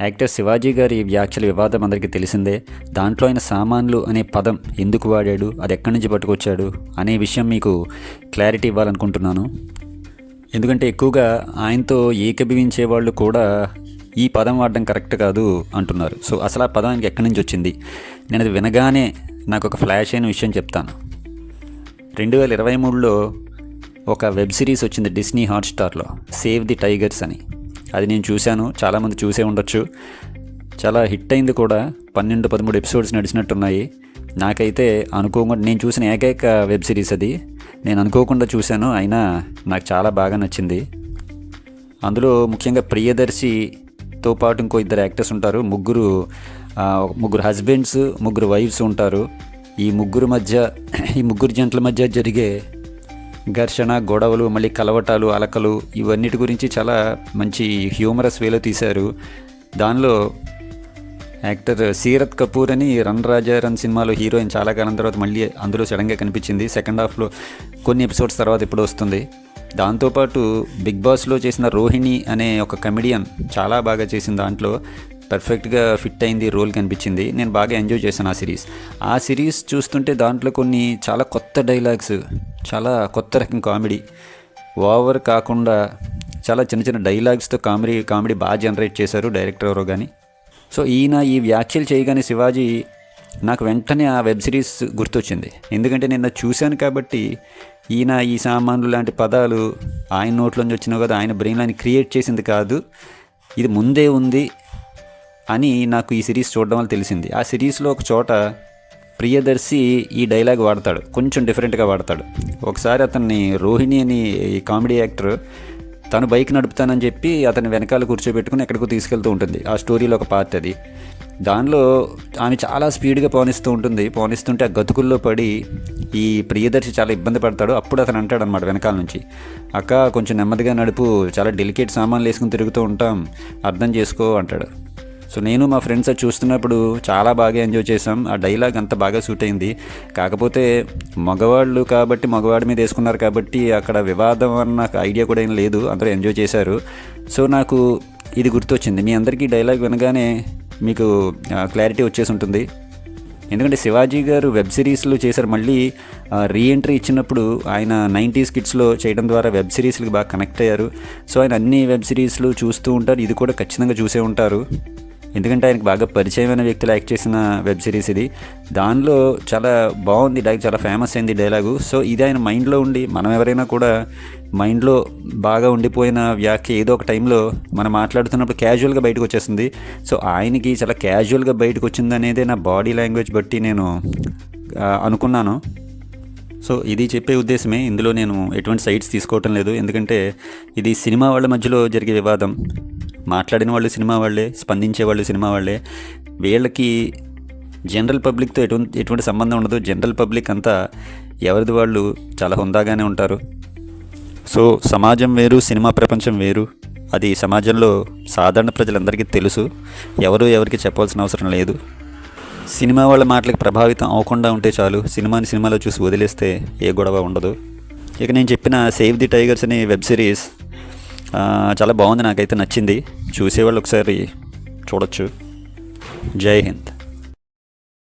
Actor Shivaji గారి వ్యాఖ్యల వివాదం అందరికీ తెలిసిందే. దాంట్లో ఆయన సామాన్లు అనే పదం ఎందుకు వాడాడు, అది ఎక్కడి నుంచి పట్టుకొచ్చాడు అనే విషయం మీకు క్లారిటీ ఇవ్వాలనుకుంటున్నాను. ఎందుకంటే ఎక్కువగా ఆయనతో ఏకీభవించే వాళ్ళు కూడా ఈ పదం వాడడం కరెక్ట్ కాదు అంటున్నారు. సో అసలు ఆ పదం ఆయనకి ఎక్కడి నుంచి వచ్చింది, నేను అది వినగానే నాకు ఒక ఫ్లాష్ అయిన విషయం చెప్తాను. 2023లో ఒక వెబ్ సిరీస్ వచ్చింది డిస్నీ హాట్స్టార్లో, సేవ్ ది టైగర్స్ అని. అది నేను చూశాను, చాలామంది చూసే ఉండొచ్చు. చాలా హిట్ అయింది కూడా, 12-13 ఎపిసోడ్స్ నడిచినట్టున్నాయి. నాకైతే అనుకోకుండా నేను చూసిన ఏకైక వెబ్ సిరీస్ అది. నేను అనుకోకుండా చూశాను, అయినా నాకు చాలా బాగా నచ్చింది. అందులో ముఖ్యంగా ప్రియదర్శితో పాటు ఇంకో 2 యాక్టర్స్ ఉంటారు. ముగ్గురు హస్బెండ్స్, 3 వైఫ్స్ ఉంటారు. ఈ ముగ్గురు జంటల మధ్య జరిగే ఘర్షణ, గొడవలు, మళ్ళీ కలవటాలు, అలకలు, ఇవన్నిటి గురించి చాలా మంచి హ్యూమరస్ వేలో తీశారు. దానిలో యాక్టర్ సీరత్ కపూర్ అని రన్ రాజా రన్ సినిమాలో హీరోయిన్ చాలా కాలం తర్వాత మళ్ళీ అందులో సడన్గా కనిపించింది. సెకండ్ హాఫ్లో కొన్ని ఎపిసోడ్స్ తర్వాత ఇప్పుడు వస్తుంది. దాంతోపాటు బిగ్ బాస్లో చేసిన రోహిణి అనే ఒక కమెడియన్ చాలా బాగా చేసింది. దాంట్లో పర్ఫెక్ట్గా ఫిట్ అయింది, రోల్ కనిపించింది. నేను బాగా ఎంజాయ్ చేశాను ఆ సిరీస్ చూస్తుంటే దాంట్లో కొన్ని చాలా కొత్త డైలాగ్స్, చాలా కొత్త రకం కామెడీ, ఓవర్ కాకుండా చాలా చిన్న చిన్న డైలాగ్స్తో కామెడీ బాగా జనరేట్ చేశారు డైరెక్టర్ ఎవరో కానీ. సో ఈయన ఈ వ్యాఖ్యలు చేయగానే శివాజీ నాకు వెంటనే ఆ వెబ్ సిరీస్ గుర్తొచ్చింది. ఎందుకంటే నిన్న చూశాను కాబట్టి. ఈయన ఈ సామాన్లు లాంటి పదాలు ఆయన నోట్లోంచి వచ్చినావు కదా, ఆయన బ్రెయిన్లో ఆయన క్రియేట్ చేసింది కాదు, ఇది ముందే ఉంది అని నాకు ఈ సిరీస్ చూడడం వల్ల తెలిసింది. ఆ సిరీస్లో ఒక చోట ప్రియదర్శి ఈ డైలాగ్ వాడతాడు, కొంచెం డిఫరెంట్గా వాడతాడు. ఒకసారి అతన్ని రోహిణి అని ఈ కామెడీ యాక్టర్ తను బైక్ నడుపుతానని చెప్పి అతని వెనకాల కూర్చోబెట్టుకుని ఎక్కడికో తీసుకెళ్తూ ఉంటుంది. ఆ స్టోరీలో ఒక పార్ట్ అది. దానిలో ఆమె చాలా స్పీడ్గా పోనిస్తుంటే ఆ గతుకుల్లో పడి ఈ ప్రియదర్శి చాలా ఇబ్బంది పడతాడు. అప్పుడు అతను అంటాడు అనమాట వెనకాల నుంచి, అక్క కొంచెం నెమ్మదిగా నడుపు, చాలా డెలికేట్ సామాన్లు వేసుకుని తిరుగుతూ ఉంటాం, అర్థం చేసుకో అంటాడు. సో నేను మా ఫ్రెండ్స్ అది చూస్తున్నప్పుడు చాలా బాగా ఎంజాయ్ చేసాం. ఆ డైలాగ్ అంత బాగా సూట్ అయింది. కాకపోతే మగవాళ్ళు కాబట్టి మగవాడి మీద వేసుకున్నారు కాబట్టి అక్కడ వివాదం అన్న ఐడియా కూడా ఏం లేదు, అందరూ ఎంజాయ్ చేశారు. సో నాకు ఇది గుర్తొచ్చింది. మీ అందరికీ డైలాగ్ వినగానే మీకు క్లారిటీ వచ్చేసి ఉంటుంది. ఎందుకంటే శివాజీ గారు వెబ్ సిరీస్లు చేశారు. మళ్ళీ రీఎంట్రీ ఇచ్చినప్పుడు ఆయన 90s కిడ్స్లో చేయడం ద్వారా వెబ్ సిరీస్లకు బాగా కనెక్ట్ అయ్యారు. సో ఆయన అన్ని వెబ్ సిరీస్లు చూస్తూ ఉంటారు, ఇది కూడా ఖచ్చితంగా చూసే ఉంటారు. ఎందుకంటే ఆయనకు బాగా పరిచయమైన వ్యక్తులు యాక్ట్ చేసిన వెబ్ సిరీస్ ఇది. దానిలో చాలా బాగుంది డైలాగ్, చాలా ఫేమస్ అయింది డైలాగు. సో ఇది ఆయన మైండ్లో ఉండి, మనం ఎవరైనా కూడా మైండ్లో బాగా ఉండిపోయిన వ్యాఖ్య ఏదో ఒక టైంలో మనం మాట్లాడుతున్నప్పుడు క్యాజువల్గా బయటకు వచ్చేస్తుంది. సో ఆయనకి చాలా క్యాజువల్గా బయటకు వచ్చింది అనేదే నా బాడీ లాంగ్వేజ్ బట్టి నేను అనుకున్నాను. సో ఇది చెప్పే ఉద్దేశమే. ఇందులో నేను ఎటువంటి సైడ్స్ తీసుకోవటం లేదు. ఎందుకంటే ఇది సినిమా వాళ్ళ మధ్యలో జరిగే వివాదం. మాట్లాడిన వాళ్ళు సినిమా వాళ్ళే, స్పందించే వాళ్ళు సినిమా వాళ్ళే. వీళ్ళకి జనరల్ పబ్లిక్తో ఎటువంటి సంబంధం ఉండదు. జనరల్ పబ్లిక్ అంతా ఎవరిది వాళ్ళు చాలా హుందాగానే ఉంటారు. సో సమాజం వేరు, సినిమా ప్రపంచం వేరు. అది సమాజంలో సాధారణ ప్రజలందరికీ తెలుసు. ఎవరికి చెప్పాల్సిన అవసరం లేదు. సినిమా వాళ్ళ మాటలకు ప్రభావితం అవ్వకుండా ఉంటే చాలు. సినిమాలో చూసి వదిలేస్తే ఏ గొడవ ఉండదు. ఇక నేను చెప్పిన సేవ్ ది టైగర్స్ అనే వెబ్ సిరీస్ చాలా బాగుంది, నాకైతే నచ్చింది. చూసేవాళ్ళు ఒకసారి చూడొచ్చు. జై హింద్.